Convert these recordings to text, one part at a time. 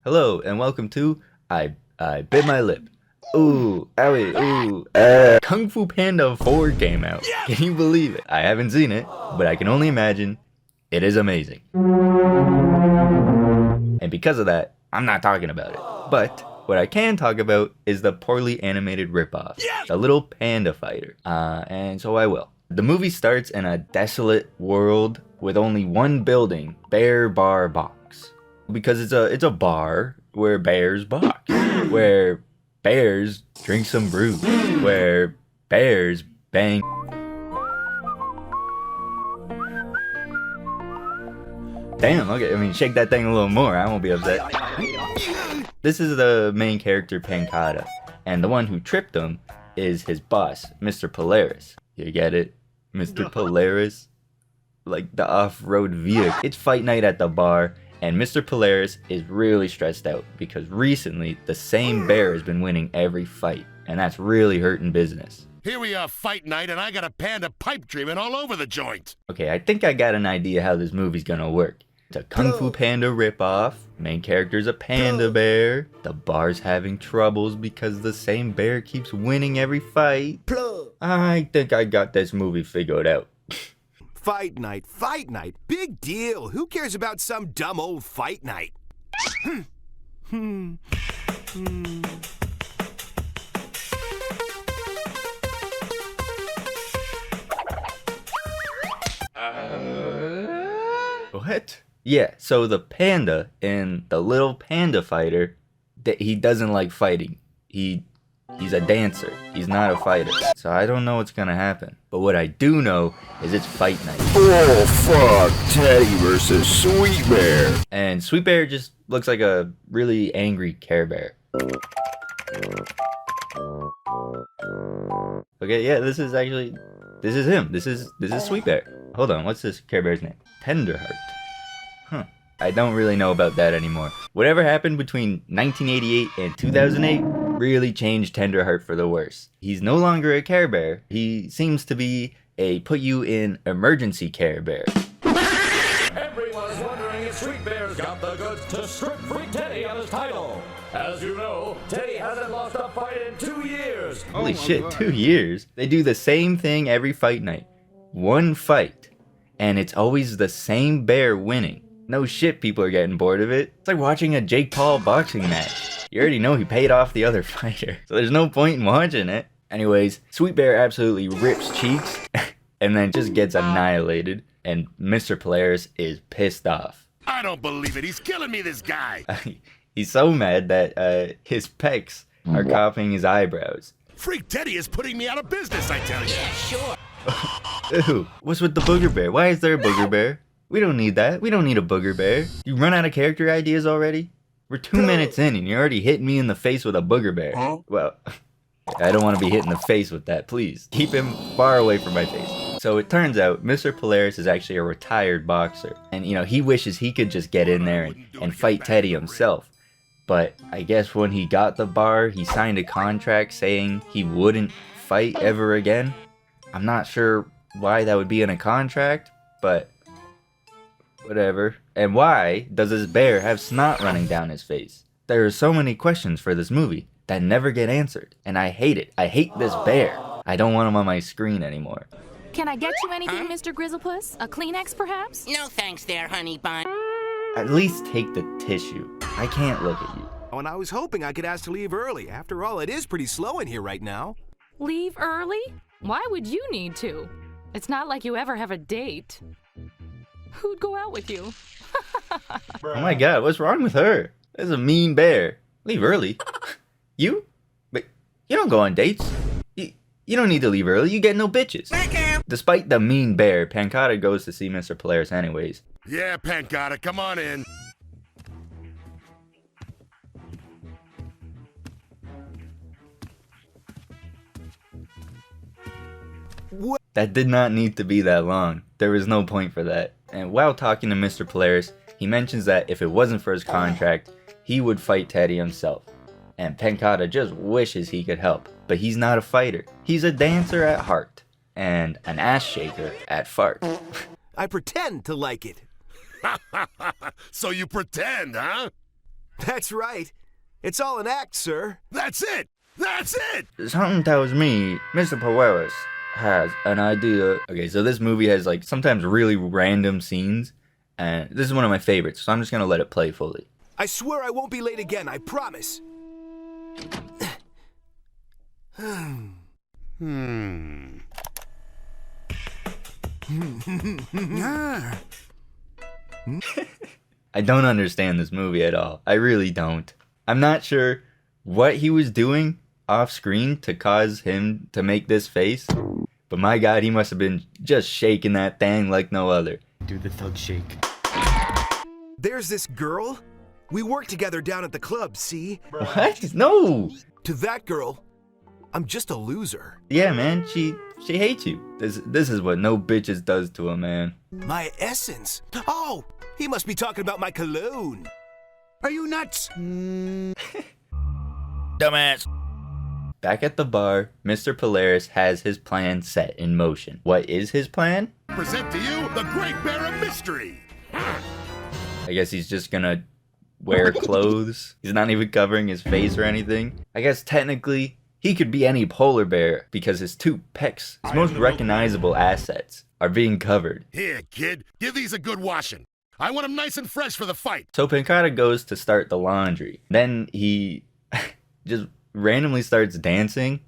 Hello and welcome to I Bit My Lip. Ooh, owie, ooh, Kung Fu Panda 4 came out. Can you believe it? I haven't seen it, but I can only imagine it is amazing. And because of that, I'm not talking about it. But what I can talk about is the poorly animated ripoff, the little panda fighter. And so I will. The movie starts in a desolate world with only one building, Bear Bar Box. Because it's a bar where bears box, where bears drink some brew, where bears bang. Damn, okay, I mean, shake that thing a little more, I won't be upset. This is the main character, Panda, and the one who tripped him is his boss, Mr. Polaris. You get it? Mr. Polaris? Like the off-road vehicle. It's fight night at the bar, and Mr. Polaris is really stressed out because recently the same bear has been winning every fight, and that's really hurting business. Here we are, fight night, and I got a panda pipe dreaming all over the joint. Okay, I think I got an idea how this movie's gonna work. It's a Kung Fu Panda ripoff, main character's a panda bear, the bar's having troubles because the same bear keeps winning every fight. I think I got this movie figured out. Fight night, big deal. Who cares about some dumb old fight night? What? Yeah, so the panda in the little panda fighter, he doesn't like fighting. He's a dancer. He's not a fighter. So I don't know what's gonna happen. But what I do know is it's fight night. Oh fuck, Teddy versus Sweet Bear. And Sweet Bear just looks like a really angry Care Bear. Okay, yeah, this is him. This is Sweet Bear. Hold on, what's this Care Bear's name? Tenderheart. Huh. I don't really know about that anymore. Whatever happened between 1988 and 2008 really changed Tenderheart for the worse. He's no longer a Care Bear. He seems to be a put you in emergency Care Bear. Everyone's wondering if Sweet Bear's got the goods to strip free Teddy of his title. As you know, Teddy hasn't lost a fight in 2 years. Holy shit, 2 years? They do the same thing every fight night. One fight. And it's always the same bear winning. No shit, people are getting bored of it. It's like watching a Jake Paul boxing match. You already know he paid off the other fighter, so there's no point in watching it. Anyways, Sweet Bear absolutely rips cheeks and then just gets annihilated, and Mr. Polaris is pissed off. I don't believe it. He's killing me, this guy. He's so mad that his pecs are copying his eyebrows. Freak Teddy is putting me out of business, I tell you. Yeah, sure. Ew, what's with the booger bear? Why is there a booger bear? We don't need that. We don't need a booger bear. You run out of character ideas already? We're 2 minutes in and you're already hitting me in the face with a booger bear. Well, I don't want to be hit in the face with that, please. Keep him far away from my face. So it turns out Mr. Polaris is actually a retired boxer. And, you know, he wishes he could just get in there and fight Teddy himself. But I guess when he got the bar, he signed a contract saying he wouldn't fight ever again. I'm not sure why that would be in a contract, but whatever. And why does this bear have snot running down his face? There are so many questions for this movie that never get answered, and I hate it. I hate this bear. I don't want him on my screen anymore. Can I get you anything, Mr. Grizzlepuss? A Kleenex, perhaps? No thanks there, honey bun. At least take the tissue. I can't look at you. Oh, and I was hoping I could ask to leave early. After all, it is pretty slow in here right now. Leave early? Why would you need to? It's not like you ever have a date. Who'd go out with you? Oh my god, what's wrong with her? That's a mean bear. Leave early. You? But you don't go on dates. You don't need to leave early. You get no bitches. Despite the mean bear, Panda goes to see Mr. Polaris anyways. Yeah, Panda, come on in. What? That did not need to be that long. There was no point for that. And while talking to Mr. Polaris, he mentions that if it wasn't for his contract, he would fight Teddy himself. And Panda just wishes he could help. But he's not a fighter. He's a dancer at heart. And an ass shaker at fart. I pretend to like it. So you pretend, huh? That's right. It's all an act, sir. That's it! That's it! Something tells me Mr. Polaris has an idea. Okay, so this movie has like sometimes really random scenes, and this is one of my favorites, so I'm just gonna let it play fully. I swear I won't be late again, I promise. I don't understand this movie at all. I really don't. I'm not sure what he was doing off screen to cause him to make this face, but my god, he must have been just shaking that thing like no other. Do the thug shake. There's this girl. We work together down at the club, see? What? No! To that girl, I'm just a loser. Yeah, man, she hates you. This is what no bitches does to a man. My essence. Oh, he must be talking about my cologne. Are you nuts? Dumbass. Back at the bar, Mr. Polaris has his plan set in motion. What is his plan? Present to you the Great Bear of Mystery. I guess he's just gonna wear clothes. He's not even covering his face or anything. I guess technically he could be any polar bear because his two pecs, his most recognizable assets, are being covered. Here, kid, give these a good washing. I want them nice and fresh for the fight. So Panda goes to start the laundry. Then he just randomly starts dancing.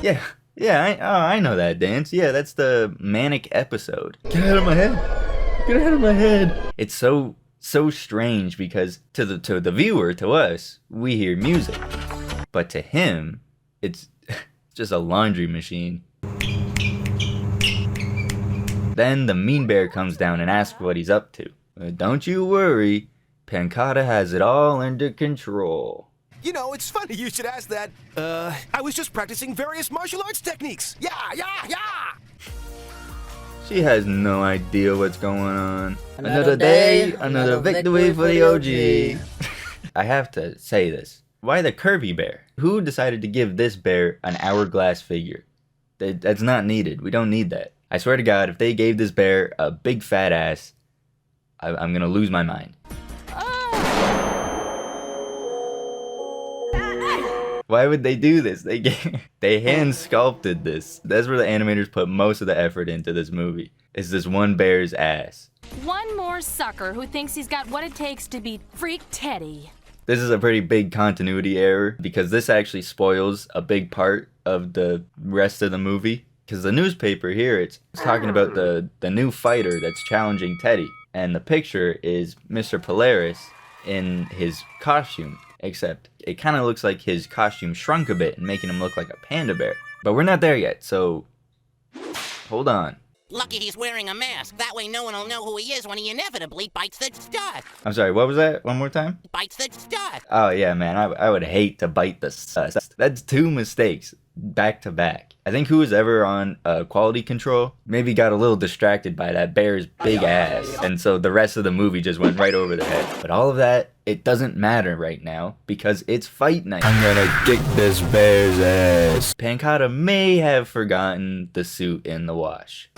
Yeah, I know that dance. Yeah, that's the manic episode. Get out of my head. Get out of my head. It's so strange because to the viewer, to us, we hear music. But to him, it's just a laundry machine. Then the mean bear comes down and asks what he's up to. Don't you worry, Panda has it all under control. You know, it's funny you should ask that. I was just practicing various martial arts techniques. Yeah. She has no idea what's going on. Another day, another victory for the OG. I have to say this. Why the curvy bear? Who decided to give this bear an hourglass figure? That's not needed. We don't need that. I swear to God, if they gave this bear a big fat ass, I'm gonna lose my mind. Why would they do this? They hand sculpted this. That's where the animators put most of the effort into this movie. Is this one bear's ass. One more sucker who thinks he's got what it takes to beat Freak Teddy. This is a pretty big continuity error because this actually spoils a big part of the rest of the movie. Because the newspaper here, it's talking about the new fighter that's challenging Teddy. And the picture is Mr. Polaris in his costume. Except it kind of looks like his costume shrunk a bit and making him look like a panda bear. But we're not there yet, so hold on. Lucky he's wearing a mask. That way no one will know who he is when he inevitably bites the dust. I'm sorry, what was that? One more time? Bites the dust. Oh yeah, man, I would hate to bite the dust. That's two mistakes back to back. I think who was ever on quality control maybe got a little distracted by that bear's big ass, and so the rest of the movie just went right over their head. But all of that, it doesn't matter right now because it's fight night. I'm gonna kick this bear's ass. Panda may have forgotten the suit in the wash.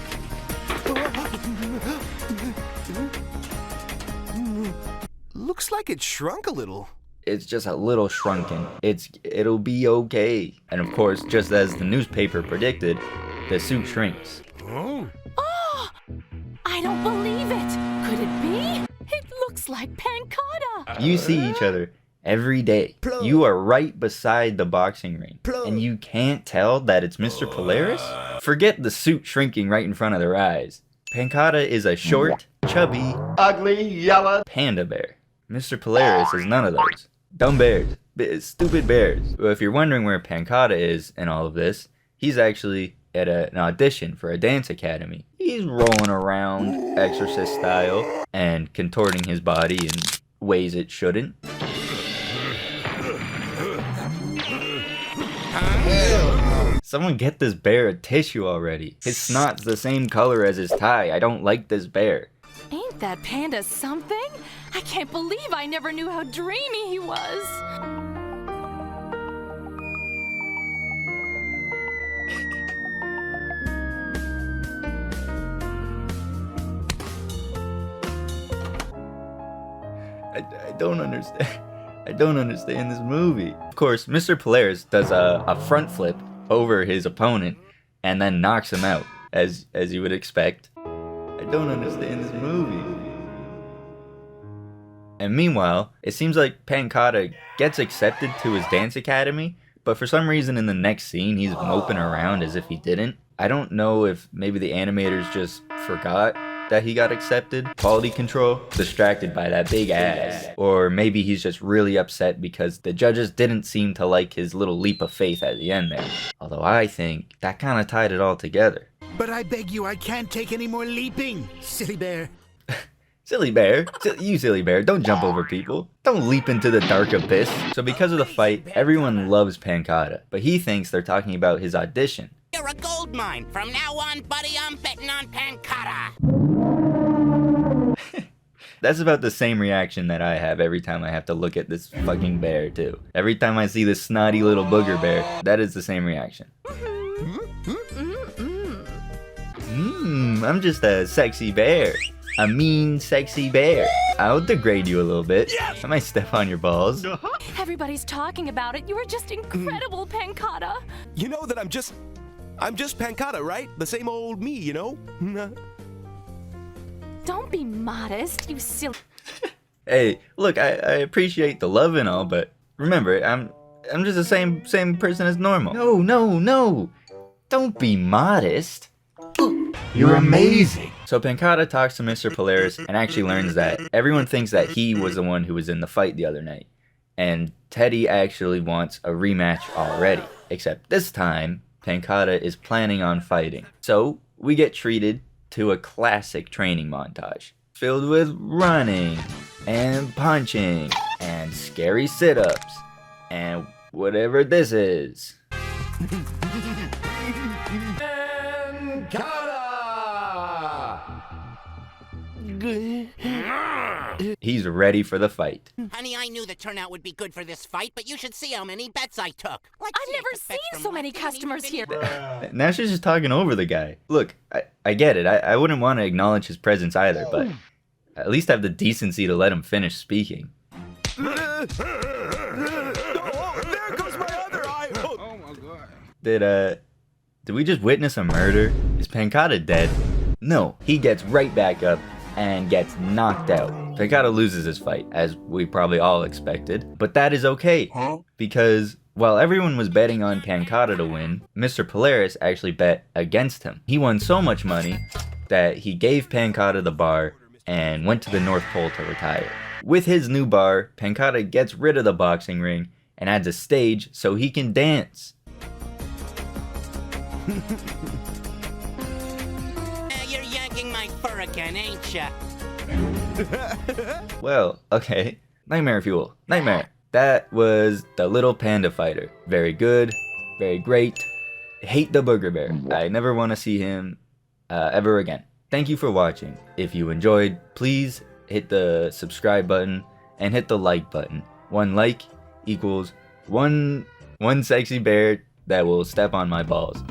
Looks like it shrunk a little. It's just a little shrunken. It'll be okay. And of course, just as the newspaper predicted, the suit shrinks. Oh? Oh! I don't believe it! Could it be? It looks like Panda! You see each other every day. You are right beside the boxing ring. And you can't tell that it's Mr. Polaris? Forget the suit shrinking right in front of their eyes. Panda is a short, chubby, ugly, yellow panda bear. Mr. Polaris is none of those. Dumb bears. Stupid bears. Well, if you're wondering where Panda is in all of this, he's actually at an audition for a dance academy. He's rolling around exorcist style and contorting his body in ways it shouldn't. Someone get this bear a tissue already. His snot's the same color as his tie. I don't like this bear. Ain't that panda something? I can't believe I never knew how dreamy he was. I don't understand. I don't understand this movie. Of course, Mr. Polaris does a front flip over his opponent and then knocks him out, as you would expect. I don't understand this movie. And meanwhile, it seems like Pancata gets accepted to his dance academy, but for some reason in the next scene, he's moping around as if he didn't. I don't know if maybe the animators just forgot that he got accepted. Quality control, distracted by that big ass. Or maybe he's just really upset because the judges didn't seem to like his little leap of faith at the end there. Although I think that kind of tied it all together. But I beg you, I can't take any more leaping, silly bear. Silly bear, you silly bear, don't jump over people. Don't leap into the dark abyss. So because of the fight, everyone loves Pancata, but he thinks they're talking about his audition. You're a gold mine. From now on, buddy, I'm betting on Pancata. That's about the same reaction that I have every time I have to look at this fucking bear, too. Every time I see this snotty little booger bear, that is the same reaction. I'm just a sexy bear. A mean, sexy bear. I'll degrade you a little bit. I might step on your balls. Everybody's talking about it. You are just incredible, Pancata. You know that I'm just Pancata, right? The same old me, you know? Don't be modest, you silly. Hey, look, I appreciate the love and all, but remember, I'm just the same person as normal. No. Don't be modest. You're amazing. So Pancata talks to Mr. Polaris and actually learns that everyone thinks that he was the one who was in the fight the other night. And Teddy actually wants a rematch already. Except this time, Pancata is planning on fighting. So we get treated to a classic training montage filled with running and punching and scary sit-ups and whatever this is. He's ready for the fight. Honey, I knew the turnout would be good for this fight, but you should see how many bets I took. I've never seen so many customers here. Now she's just talking over the guy. Look, I get it. I wouldn't want to acknowledge his presence either, but at least have the decency to let him finish speaking. There goes my other eye. Oh my god. Did we just witness a murder? Is Pancata dead? No, he gets right back up and gets knocked out. Pancata loses his fight, as we probably all expected, but that is okay, because while everyone was betting on Pancata to win, Mr. Polaris actually bet against him. He won so much money that he gave Pancata the bar and went to the North Pole to retire. With his new bar, Pancata gets rid of the boxing ring and adds a stage so he can dance. You're yanking my fur again, ain't ya? Well, okay. Nightmare fuel. Nightmare. That was the little panda fighter. Very good. Very great. Hate the booger bear. I never want to see him ever again. Thank you for watching. If you enjoyed, please hit the subscribe button and hit the like button. 1 like equals one sexy bear that will step on my balls.